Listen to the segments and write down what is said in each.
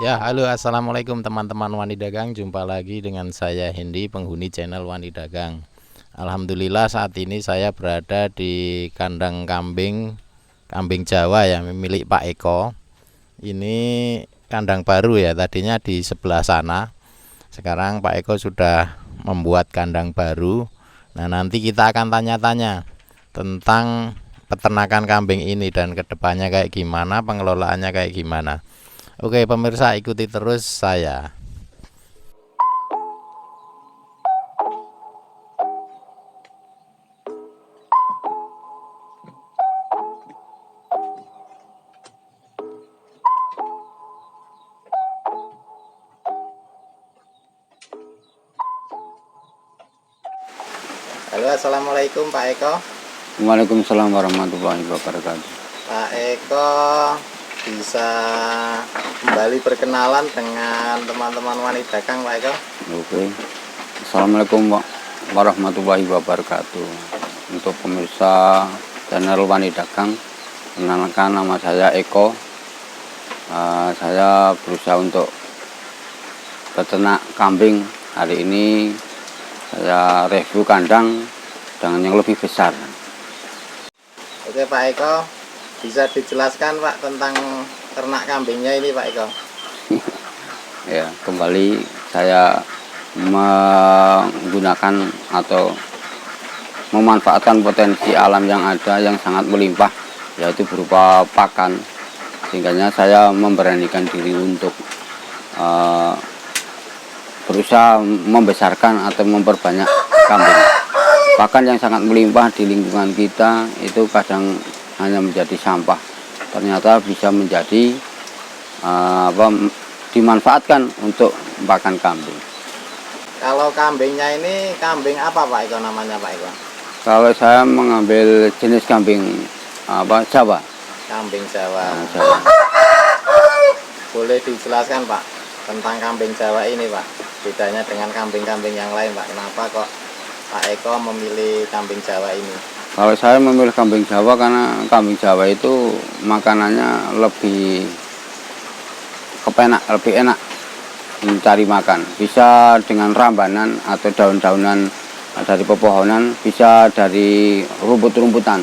Ya, halo assalamualaikum teman-teman Wani Dagang. Jumpa lagi dengan saya Hendy, penghuni channel Wani Dagang. Alhamdulillah saat ini saya berada di kandang kambing Jawa ya, milik Pak Eko. Ini kandang baru ya, tadinya di sebelah sana. Sekarang Pak Eko sudah membuat kandang baru. Nah, nanti kita akan tanya-tanya tentang peternakan kambing ini dan kedepannya kayak gimana, pengelolaannya kayak gimana. Oke pemirsa, ikuti terus saya. Halo assalamualaikum Pak Eko. Waalaikumsalam warahmatullahi wabarakatuh. Pak Eko bisa kembali berkenalan dengan teman-teman Wani Dagang Pak Eko. Oke. Assalamualaikum warahmatullahi wabarakatuh. Untuk pemirsa channel Wani Dagang, kenalkan nama saya Eko. Saya berusaha untuk peternak kambing. Hari ini saya review kandang dengan yang lebih besar. Oke Pak Eko, bisa dijelaskan Pak tentang ternak kambingnya ini Pak Eko? Ya, kembali saya menggunakan atau memanfaatkan potensi alam yang ada yang sangat melimpah, yaitu berupa pakan, sehingga saya memberanikan diri untuk berusaha membesarkan atau memperbanyak kambing. Pakan yang sangat melimpah di lingkungan kita itu kadang hanya menjadi sampah, ternyata bisa menjadi dimanfaatkan untuk pakan kambing. Kalau kambingnya ini kambing apa Pak Eko namanya Pak Eko? Kalau saya mengambil jenis kambing Jawa. Kambing Jawa. Jawa. Boleh dijelaskan Pak tentang kambing Jawa ini Pak? Bedanya dengan kambing-kambing yang lain Pak, kenapa kok Pak Eko memilih kambing Jawa ini? Kalau saya memilih kambing Jawa karena kambing Jawa itu makanannya lebih kepenak, lebih enak mencari makan. Bisa dengan rambanan atau daun-daunan dari pepohonan, bisa dari rumput-rumputan.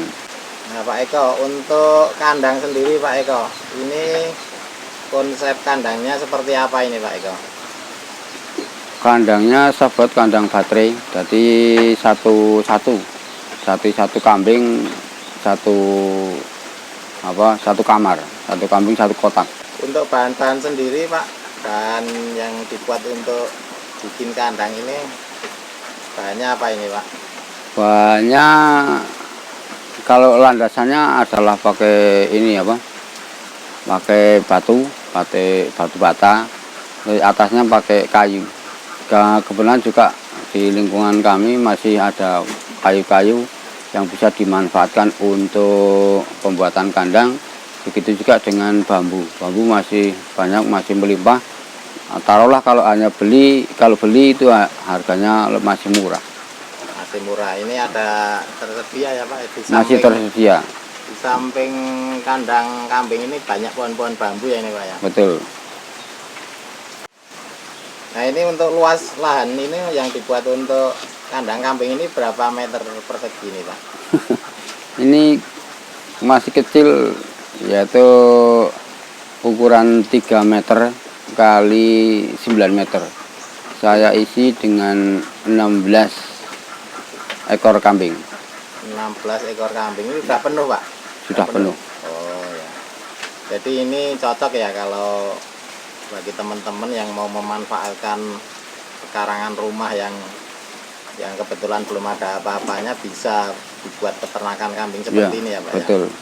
Nah Pak Eko, untuk kandang sendiri Pak Eko, ini konsep kandangnya seperti apa ini Pak Eko? Kandangnya sahabat kandang baterai, jadi satu kambing satu kamar, satu kambing satu kotak. Untuk bahan-bahan sendiri Pak, bahan yang dibuat untuk bikin kandang ini bahannya apa ini Pak? Bahannya kalau landasannya adalah pakai ini pakai batu bata, di atasnya pakai kayu. Kebetulan juga di lingkungan kami masih ada kayu-kayu yang bisa dimanfaatkan untuk pembuatan kandang. Begitu juga dengan bambu masih banyak, masih melimpah. Taruhlah kalau beli itu harganya masih murah. Masih murah. Ini ada tersedia ya Pak? Masih tersedia. Di samping kandang kambing ini banyak pohon-pohon bambu ya ini Pak ya? Betul. Nah ini untuk luas lahan ini yang dibuat untuk kandang kambing ini berapa meter persegi ini Pak? Ini masih kecil, yaitu ukuran 3 meter kali 9 meter. Saya isi dengan 16 ekor kambing. 16 ekor kambing ini sudah penuh Pak? Sudah penuh. Oh ya. Jadi ini cocok ya kalau bagi teman-teman yang mau memanfaatkan pekarangan rumah yang kebetulan belum ada apa-apanya, bisa dibuat peternakan kambing seperti ini ya Pak? Betul. Ya?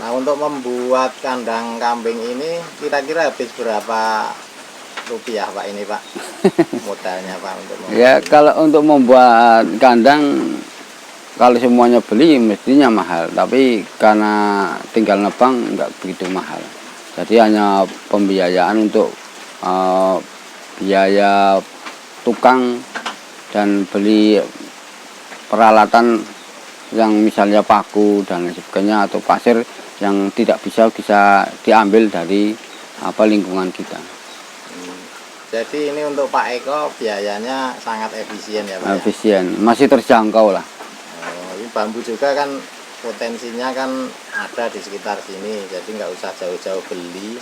Nah untuk membuat kandang kambing ini kira-kira habis berapa rupiah Pak ini Pak? Modalnya Pak untuk membuat Ya ini. Kalau untuk membuat kandang, kalau semuanya beli mestinya mahal, tapi karena tinggal nebang nggak begitu mahal. Jadi hanya pembiayaan untuk biaya tukang dan beli peralatan yang misalnya paku dan sebagainya atau pasir yang tidak bisa diambil dari lingkungan kita. Jadi ini untuk Pak Eko biayanya sangat efisien ya Pak? Efisien, masih terjangkau lah. Oh, ini bambu juga kan potensinya kan ada di sekitar sini, jadi nggak usah jauh-jauh beli,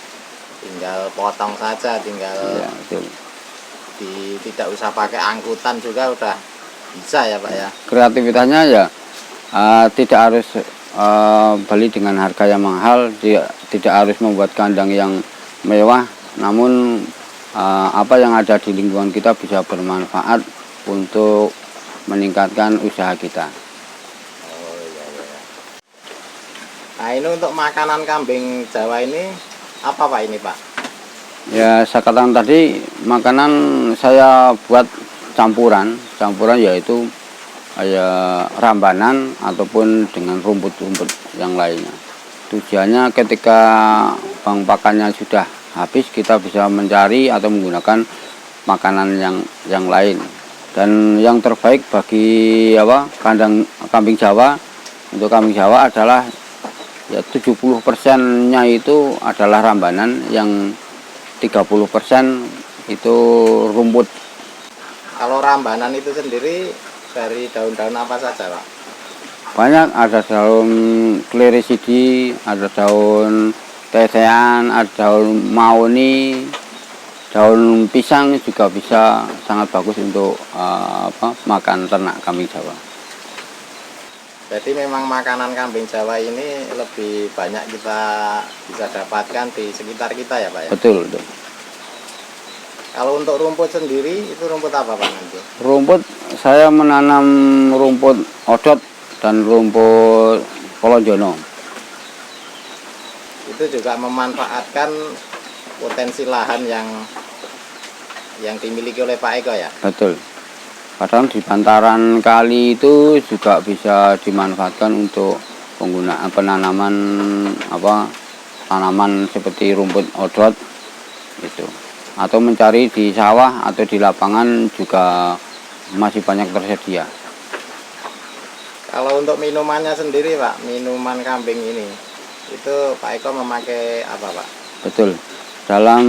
tinggal potong saja, tinggal Ya, betul. Tidak usah pakai angkutan juga udah bisa ya Pak ya? Kreativitasnya ya tidak harus beli dengan harga yang mahal, tidak harus membuat kandang yang mewah, namun apa yang ada di lingkungan kita bisa bermanfaat untuk meningkatkan usaha kita. Oh iya, iya. Nah ini untuk makanan kambing Jawa ini apa Pak ini Pak? Ya, saya katakan tadi makanan saya buat campuran yaitu kayak rambanan ataupun dengan rumput-rumput yang lainnya. Tujuannya ketika bahan pakannya sudah habis, kita bisa mencari atau menggunakan makanan yang lain. Dan yang terbaik bagi kandang kambing Jawa, untuk kambing Jawa adalah ya 70%-nya itu adalah rambanan, yang 30% itu rumput. Kalau rambanan itu sendiri dari daun-daun apa saja Pak? Banyak, ada daun klerisidi, ada daun tetean, ada daun mahoni, daun pisang juga bisa, sangat bagus untuk makan ternak kambing Jawa. Jadi memang makanan kambing Jawa ini lebih banyak kita bisa dapatkan di sekitar kita ya Pak ya? Betul, betul. Kalau untuk rumput sendiri itu rumput apa Pak nanti? Rumput, saya menanam rumput odot dan rumput kolonjono. Itu juga memanfaatkan potensi lahan yang dimiliki oleh Pak Eko ya? Betul. Kadang di bantaran kali itu juga bisa dimanfaatkan untuk penggunaan penanaman tanaman seperti rumput odot itu. Atau mencari di sawah atau di lapangan juga masih banyak tersedia. Kalau untuk minumannya sendiri Pak, minuman kambing ini, itu Pak Eko memakai apa Pak? Betul. Dalam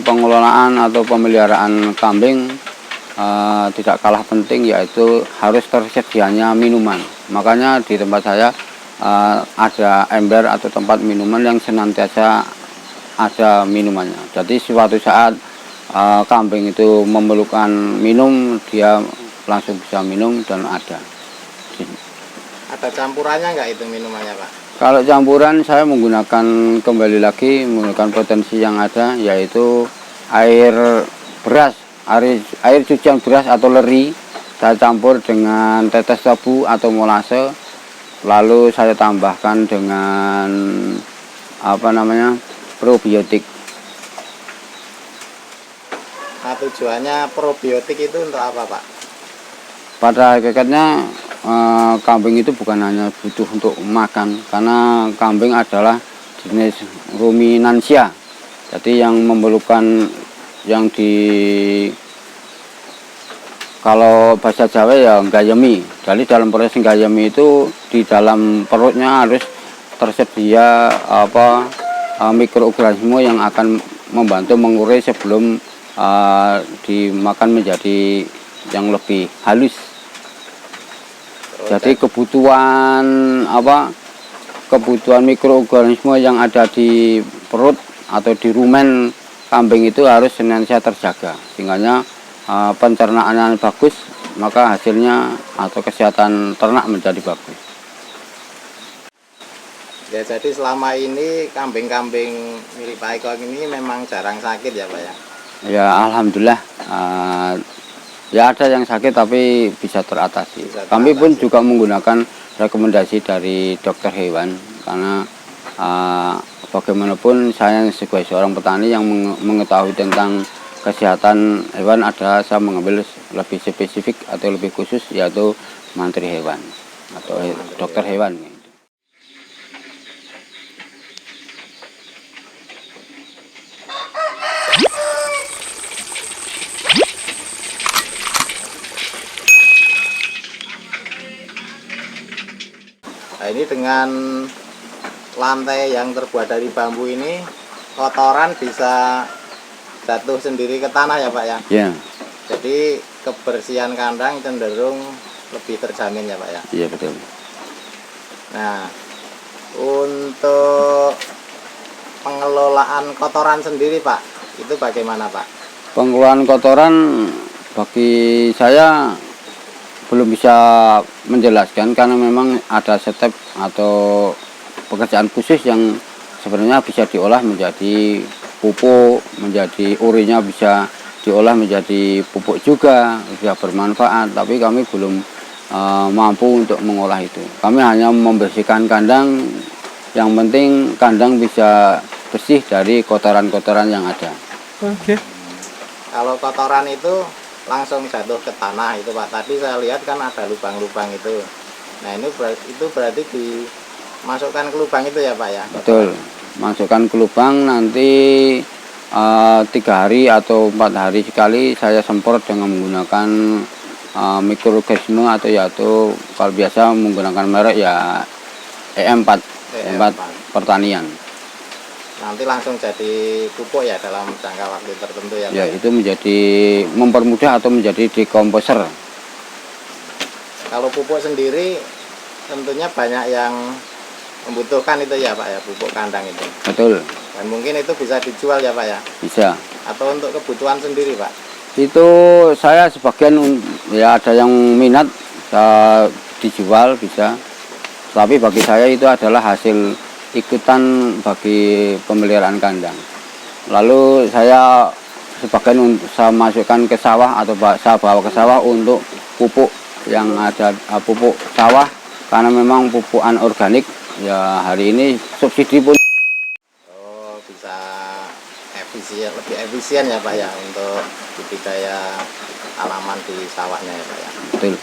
pengelolaan atau pemeliharaan kambing tidak kalah penting yaitu harus tersedianya minuman. Makanya di tempat saya ada ember atau tempat minuman yang senantiasa ada minumannya. Jadi suatu saat kambing itu memerlukan minum, dia langsung bisa minum dan ada. Ada campurannya nggak itu minumannya Pak? Kalau campuran saya kembali lagi menggunakan potensi yang ada, yaitu air beras, air cucian beras atau leri, saya campur dengan tetes tebu atau molase, lalu saya tambahkan dengan probiotik. Nah tujuannya probiotik itu untuk apa Pak? Pada hakikatnya kambing itu bukan hanya butuh untuk makan, karena kambing adalah jenis ruminansia. Jadi yang memerlukan kalau bahasa Jawa ya gayemi. Jadi dalam proses gayemi itu di dalam perutnya harus tersedia mikroorganisme yang akan membantu mengurai sebelum dimakan menjadi yang lebih halus. Jadi kebutuhan mikroorganisme yang ada di perut atau di rumen kambing itu harus senantiasa terjaga, sehingga pencernaannya bagus, maka hasilnya atau kesehatan ternak menjadi bagus. Ya jadi selama ini kambing-kambing milik Pak Eko ini memang jarang sakit ya Pak ya? Ya alhamdulillah, ya ada yang sakit tapi bisa teratasi. Kami pun juga menggunakan rekomendasi dari dokter hewan, karena bagaimanapun saya sebagai seorang petani yang mengetahui tentang kesehatan hewan, saya mengambil lebih spesifik atau lebih khusus, yaitu mantri hewan atau dokter hewan. Nah ini dengan lantai yang terbuat dari bambu ini kotoran bisa jatuh sendiri ke tanah ya Pak ya. Ya, Jadi kebersihan kandang cenderung lebih terjamin ya Pak ya. iya betul. Nah, untuk pengelolaan kotoran sendiri Pak, itu bagaimana Pak? Pengelolaan kotoran bagi saya belum bisa menjelaskan karena memang ada step atau pekerjaan khusus yang sebenarnya bisa diolah menjadi pupuk, menjadi urinnya bisa diolah menjadi pupuk juga, bisa bermanfaat, tapi kami belum mampu untuk mengolah itu. Kami hanya membersihkan kandang, yang penting kandang bisa bersih dari kotoran-kotoran yang ada. Oke. Kalau kotoran itu langsung jatuh ke tanah itu Pak. Tadi saya lihat kan ada lubang-lubang itu. Nah ini itu berarti dimasukkan ke lubang itu ya Pak ya? Betul, masukkan ke lubang, nanti 3 hari atau 4 hari sekali saya semprot dengan menggunakan mikroorganisme atau yaitu kalau biasa menggunakan merek ya EM4, EM4 pertanian. Nanti langsung jadi pupuk ya dalam jangka waktu tertentu ya Pak? Ya, itu menjadi mempermudah atau menjadi dekomposer. Kalau pupuk sendiri tentunya banyak yang membutuhkan itu ya Pak ya, pupuk kandang itu. Betul, Dan mungkin itu bisa dijual ya Pak ya? bisa. Atau untuk kebutuhan sendiri Pak? Itu saya sebagian ya ada yang minat dijual bisa. Tapi bagi saya itu adalah hasil ikutan bagi pemeliharaan kandang. Lalu saya sebagian saya masukkan ke sawah atau saya bawa ke sawah untuk pupuk yang ada, pupuk sawah, karena memang pupukan organik ya hari ini subsidi pun. Oh, bisa efisien, lebih efisien ya Pak ya untuk budidaya tanaman di sawahnya ya Pak ya. Betul.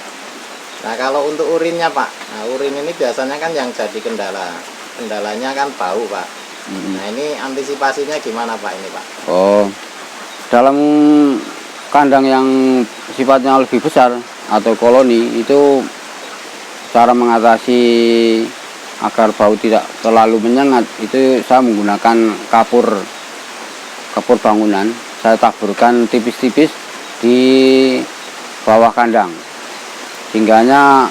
Nah kalau untuk urinnya Pak, nah urin ini biasanya kan yang jadi kendalanya kan bau Pak. Nah ini antisipasinya gimana Pak ini Pak? Oh, dalam kandang yang sifatnya lebih besar atau koloni itu cara mengatasi agar bau tidak terlalu menyengat itu saya menggunakan kapur bangunan. Saya taburkan tipis-tipis di bawah kandang, sehingganya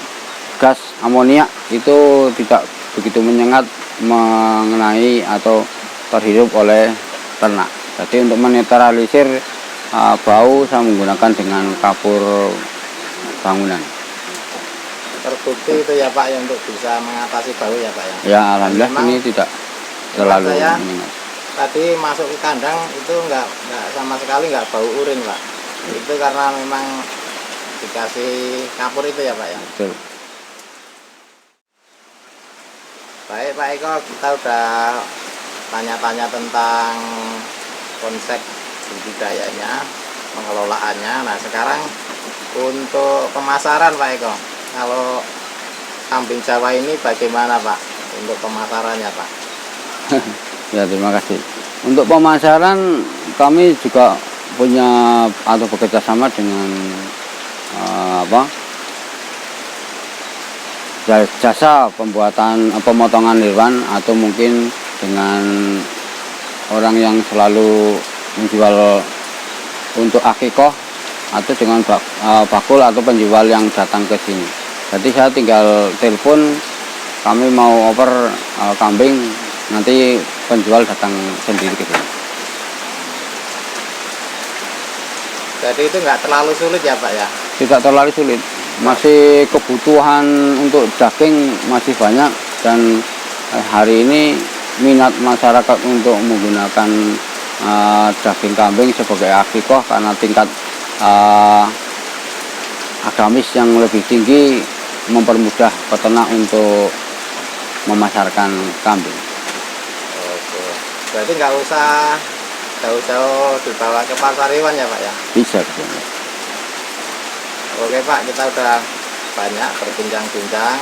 gas amoniak itu tidak begitu menyengat mengenai atau terhirup oleh ternak. Jadi untuk menetralisir bau saya menggunakan dengan kapur bangunan. Terbukti itu ya Pak ya untuk bisa mengatasi bau ya Pak ya? Ya alhamdulillah memang ini tidak terlalu saya menyengat. tadi masuk ke kandang itu nggak sama sekali nggak bau urin Pak. Itu karena memang dikasih kapur itu ya Pak ya? Betul. Baik Pak Eko, kita udah tanya-tanya tentang konsep budidayanya, pengelolaannya. Nah sekarang untuk pemasaran Pak Eko, kalau kambing Jawa ini bagaimana Pak untuk pemasarannya Pak? Ya terima kasih. Untuk pemasaran kami juga punya atau bekerja sama dengan jasa pembuatan pemotongan hewan, atau mungkin dengan orang yang selalu menjual untuk akikoh, atau dengan bakul atau penjual yang datang ke sini. Jadi saya tinggal telepon, kami mau oper kambing, nanti penjual datang sendiri ke sini. Jadi itu nggak terlalu sulit ya Pak ya? Tidak terlalu sulit, masih kebutuhan untuk daging masih banyak, dan hari ini minat masyarakat untuk menggunakan daging kambing sebagai akikoh karena tingkat agamis yang lebih tinggi mempermudah peternak untuk memasarkan kambing. Oke. Berarti nggak usah jauh-jauh dibawa ke pasar hewan ya Pak ya? Bisa. Oke Pak, kita udah banyak berbincang-bincang.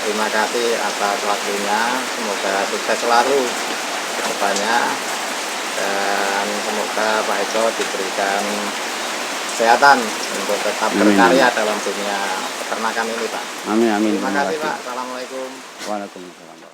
Terima kasih atas waktunya. Semoga sukses selalu ke depannya. Dan semoga Pak Eko diberikan kesehatan untuk tetap berkarya dalam dunia peternakan ini Pak. Amin, amin. Terima kasih Pak. Assalamualaikum. Waalaikumsalam.